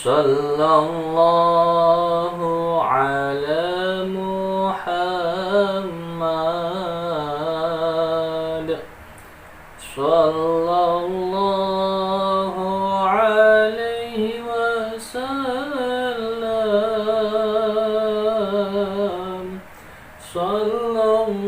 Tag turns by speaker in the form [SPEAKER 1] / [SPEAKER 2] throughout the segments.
[SPEAKER 1] Sallallahu ala Muhammad. Sallallahu alaihi wasallam. Sallallahu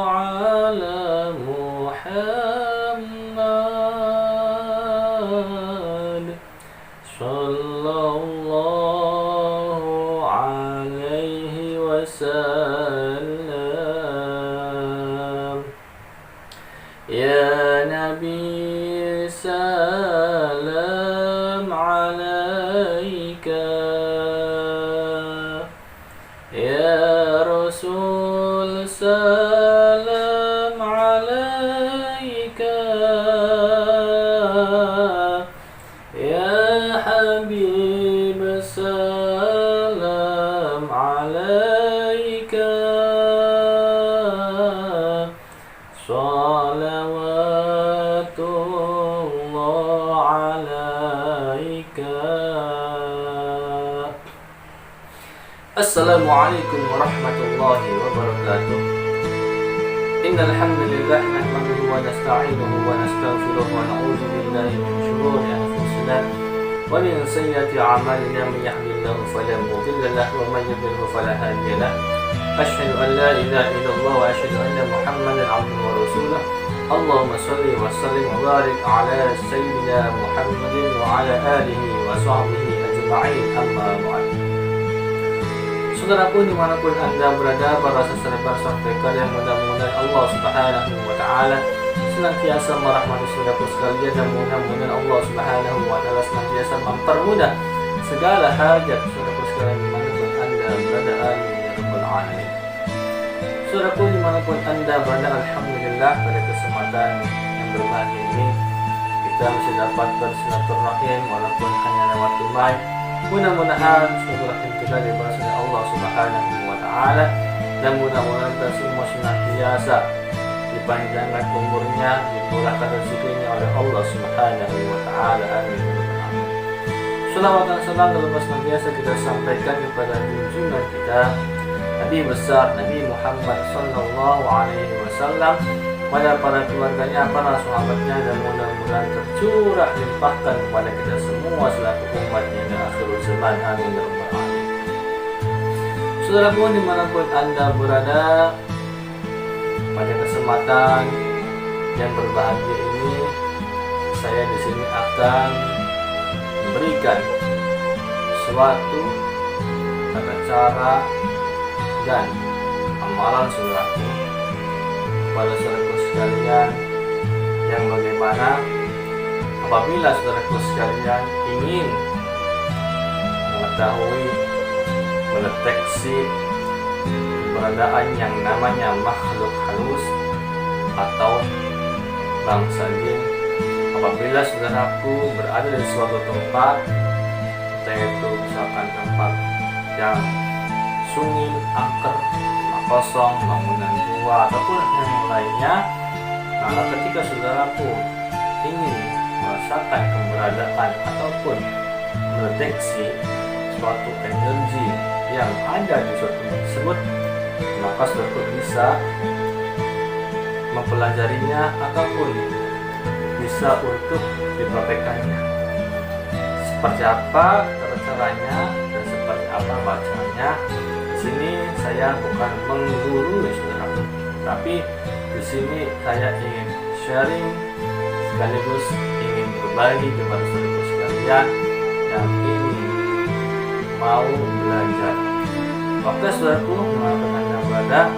[SPEAKER 1] ala Muhammad. Sallallahu alaihi wasallam. Ya Nabi salam alaika. Ya Rasul salam alaika. Ya Habib salam alaika. Salawatullah alaika. Assalamualaikum warahmatullahi wabarakatuh. Innal hamdalillah nahmaduhu wa nasta'inuhu wa nastaghfiruh wa na'udzu billahi min shururi anfusina wa min sayyiati a'malina man yahdihillahu fala mudilla lahu wa man yudlil fala hadiya lahu. Asyhadu an la ilaha illallah wa asyhadu anna Muhammadan 'abduhu wa rasuluh. Allahumma shalli wa sallim wa barik ala sayyidina Muhammadin wa ala alihi wa sahbihi ajma'in, amma ba'd. Saudaraku dimanapun Anda berada, para sesama sampaikan yang mudah-mudahan Allah Subhanahu wa Ta'ala senantiasa merahmati saudaraku sekalian, dan mudah-mudahan Allah Subhanahu wa Ta'ala senantiasa mempermudah segala hajat saudaraku sekalian dimanapun Anda berada. Amin ya rabbal alamin. Saudaraku dimanapun Anda berada, alhamdulillah pada kesempatan yang berbahagia ini kita masih dapat bersilaturahim walaupun hanya lewat tunai. Mudah-mudahan silaturahim kita dibalas oleh Allah Subhanahu wa Ta'ala, dan mudah-mudahan kita semua senantiasa dipanjangkan umurnya, dimurahkan rezekinya oleh Allah Subhanahu wa Ta'ala. Amin. Salawat dan salam terlepas senantiasa kita sampaikan kepada junjungan kita Nabi besar Nabi Muhammad sallallahu alaihi wasallam, pada para keluarganya, para sahabatnya, dan mudah-mudahan tercurah limpahkan kepada kita semua selaku umatnya di akhir zaman. Amin ya rabbal alamin. Saudaraku dimanapun Anda berada, pada kesempatan yang berbahagia ini saya di sini akan memberikan suatu tata cara dan amalan saudaraku pada saudaraku sekalian, yang bagaimana apabila saudaraku sekalian ingin mengetahui, mendeteksi keberadaan yang namanya makhluk halus atau bangsa jin, apabila saudaraku berada di suatu tempat, yaitu misalkan tempat yang sunyi, angker, kosong, bangunan tua, ataupun yang lainnya. Nah, ketika saudaraku ingin merasakan keberadaan ataupun mendeteksi suatu energi yang ada di suatu tersebut, maka saudaraku bisa mempelajarinya ataupun bisa untuk dipraktekkannya. Seperti apa caranya dan seperti apa bacanya, di sini saya bukan menggurui saudaraku, tapi di sini saya ingin sharing sekaligus ingin berbagi kepada saudaraku sekalian yang ingin mau belajar. Oke saudaraku, dimanapun Anda berada,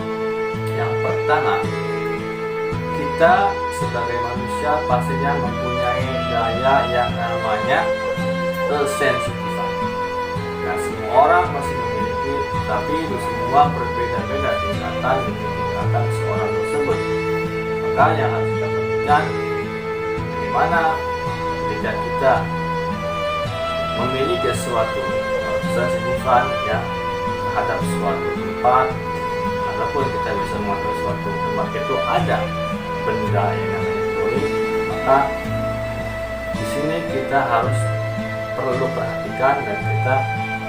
[SPEAKER 1] yang pertama, kita sebagai manusia pastinya mempunyai daya yang namanya kesensitifan. Nah, semua orang masih memiliki, tapi itu semua berbeda-beda tingkatan seorang tersebut. Maka yang harus kita perhatikan, bagaimana ketika kita memiliki suatu kesensitifan ya terhadap suatu tempat, ataupun kita bisa mengetahui suatu tempat itu ada benda yang namanya goib, maka di sini kita harus perlu perhatikan dan kita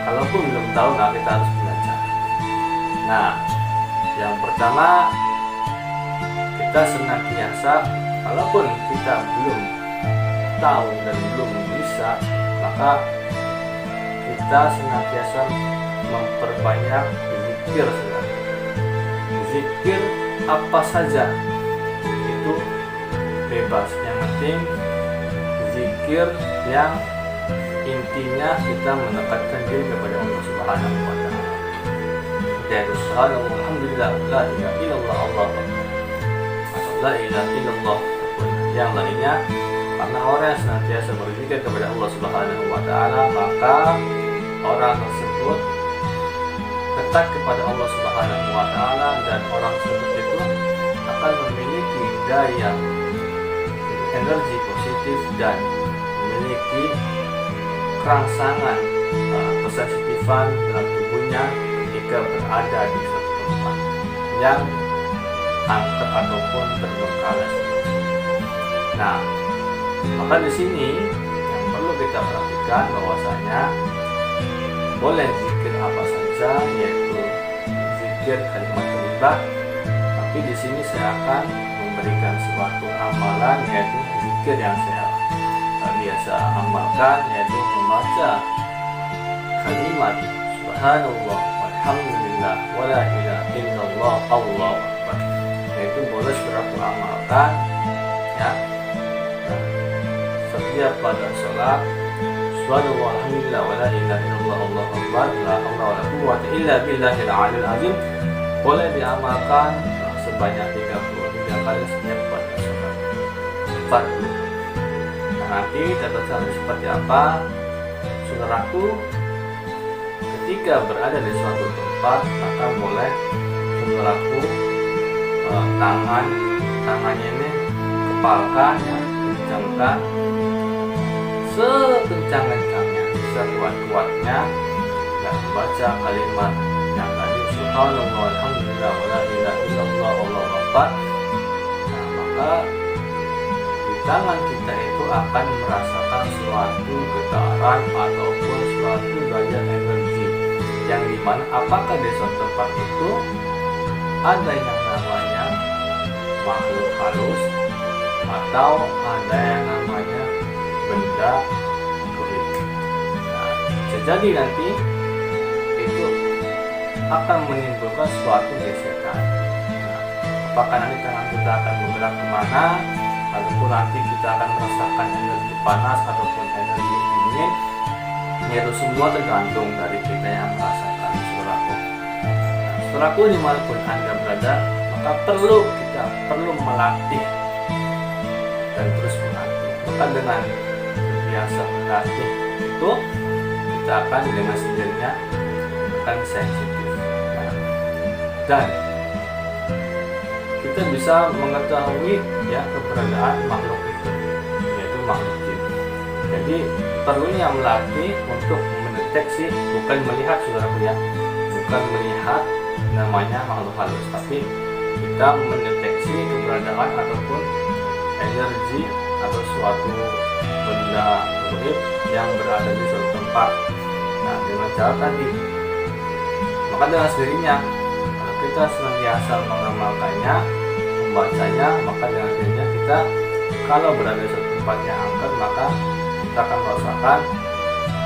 [SPEAKER 1] kalaupun belum tahu, nah kita harus belajar. Nah, yang pertama, kita senantiasa, kalaupun kita belum tahu dan belum bisa, maka kita senantiasa memperbanyak zikir. Zikir apa saja itu bebas, yang penting zikir yang intinya kita mendekatkan diri kepada Allah Subhanahu wa Ta'ala. Yaitu subhanallah, alhamdulillah, la ilaha illallah, Allahu akbar, atau la ilaha illallah, yang lainnya. Karena orang yang senantiasa berzikir kepada Allah Subhanahu wa Ta'ala, maka orang tersebut dekat kepada Allah Subhanahu wa Ta'ala, dan orang tersebut itu akan memiliki daya energi positif dan memiliki kerangsangan kesensitifan dalam tubuhnya ketika berada di suatu tempat yang angker ataupun terbengkalai. Nah, maka di sini yang perlu kita perhatikan bahwasanya boleh zikir apa saja, yaitu zikir kalimat thayyibah, tapi di sini saya akan memberikan suatu amalan, yaitu zikir yang saya biasa amalkan, yaitu membaca kalimat subhanallah walhamdulillah wala ilaha illallah Allahu akbar. Yaitu boleh saudaraku amalkan ya setiap pada sholat, subhanallah walhamdulillah wala ilaha illallah Allahu akbar, la haula wala quwwata illa billahil aliyil azim, boleh diamalkan sebanyak 33 kali setiap pada sholat fardu. Nanti catatan seperti apa, saudaraku, ketika berada di suatu tempat, maka boleh saudaraku tangannya ini kepalkan, ya, kencangkan sekencang-kencangnya, sekuat-kuatnya, dan membaca kalimat yang tadi subhanallah walhamdulillah wala ilaha illallah Allahu akbar. Nah, maka tangan kita itu akan merasakan suatu getaran ataupun suatu daya energi yang dimana apakah di suatu tempat itu ada yang namanya makhluk halus atau ada yang namanya benda goib. Nah, bisa jadi nanti itu akan menimbulkan suatu gesekan. Nah, apakah nanti tangan kita akan bergerak kemana, ataupun nanti kita akan merasakan energi panas ataupun energi dingin, itu semua tergantung dari kita yang merasakan, saudaraku. Nah, saudaraku, dimanapun Anda berada, maka kita perlu melatih dan terus melatih. Maka dengan biasa melatih itu, kita akan dengan sendirinya akan sensitif. Nah, dan kita bisa mengetahui ya keberadaan makhluk itu, yaitu makhluk jin. Jadi perlunya melatih untuk mendeteksi, bukan melihat, saudaraku ya, bukan melihat namanya makhluk halus, tapi kita mendeteksi keberadaan ataupun energi atau suatu benda goib yang berada di suatu tempat. Nah, dengan cara tadi, maka dengan sendirinya kalau kita senantiasa mengamalkannya, membacanya, maka dengan sendirinya kita kalau berada di suatu tempat yang angker, maka kita akan merasakan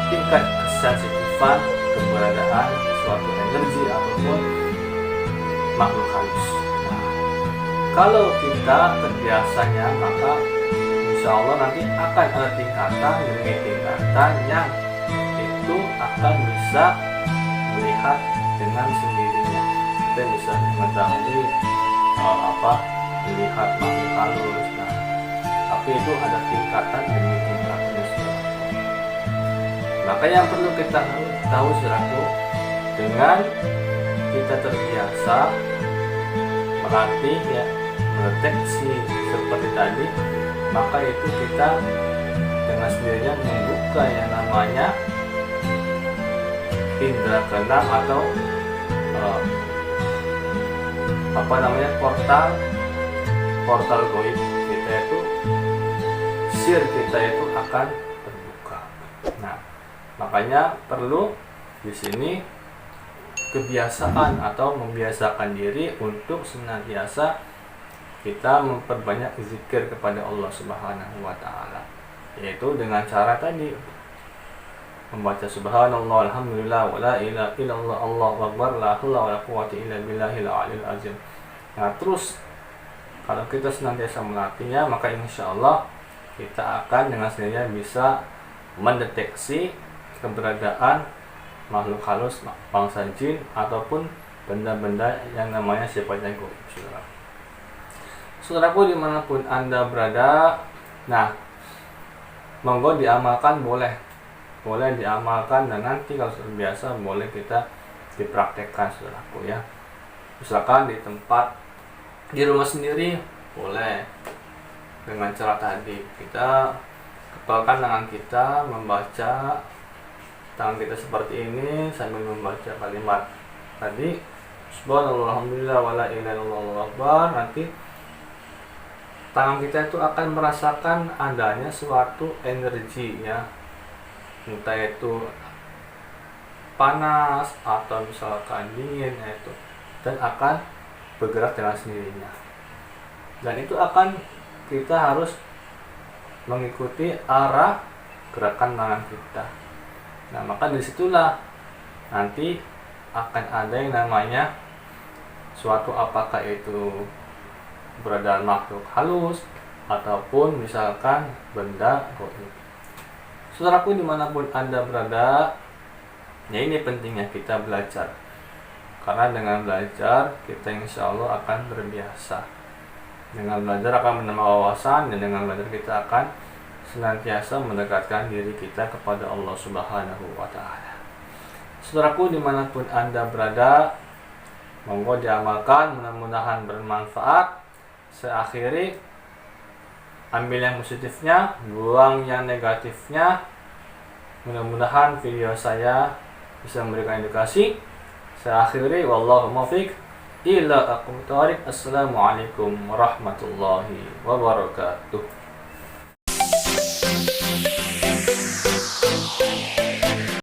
[SPEAKER 1] tingkat kesensitifan keberadaan suatu energi ataupun makhluk halus. Nah, kalau kita terbiasanya, maka insya Allah nanti akan ada tingkatan demi tingkatan yang itu akan bisa melihat dengan sendirinya. Kita bisa mengetahui melihat makhluk halus. Nah, tapi itu ada tingkatan demi tingkatan. Maka yang perlu kita tahu, saudaraku, dengan kita terbiasa melatih ya, mendeteksi seperti tadi, maka itu kita dengan sendirinya membuka yang namanya indera keenam atau portal goib kita itu, sir kita itu akan terbuka. Nah, Makanya perlu di sini kebiasaan atau membiasakan diri untuk senantiasa kita memperbanyak zikir kepada Allah Subhanahu wa taala, yaitu dengan cara tadi membaca subhanallah alhamdulillah wala ilaha illallah Allahu akbar la haula wala quwwata illa billahil aliyil azim. Nah, terus kalau kita senantiasa melatihnya, maka insya Allah kita akan dengan sendirinya bisa mendeteksi keberadaan makhluk halus, bangsa jin ataupun benda-benda yang namanya sifatnya gaib. Saudaraku dimanapun Anda berada, nah monggo diamalkan, boleh diamalkan, dan nanti kalau sudah biasa boleh kita dipraktekkan saudaraku ya. Misalkan di tempat di rumah sendiri boleh dengan cara tadi kita kepalkan tangan kita, membaca tangan kita seperti ini sambil membaca kalimat tadi subhanallah alhamdulillah wala ilaha illallah Allahu akbar. Nanti tangan kita itu akan merasakan adanya suatu energi ya, entah itu panas atau misalkan dingin itu, dan akan bergerak dengan sendirinya. Dan itu akan kita harus mengikuti arah gerakan tangan kita. Nah, maka disitulah nanti akan ada yang namanya suatu, apakah itu beradaan makhluk halus ataupun misalkan benda gaib. Saudaraku dimanapun Anda berada, ya ini pentingnya kita belajar, karena dengan belajar kita insya Allah akan terbiasa. Dengan belajar akan menambah wawasan, dan dengan belajar kita akan senantiasa mendekatkan diri kita kepada Allah Subhanahu wa taala. Saudaraku dimanapun Anda berada, monggo diamalkan, mudah-mudahan bermanfaat. Saya akhiri, ambil yang positifnya, buang yang negatifnya. Mudah-mudahan video saya bisa memberikan edukasi. Saya akhiri, wallahu muwaffiq ila aqwamit thoriq. Assalamualaikum warahmatullahi wabarakatuh.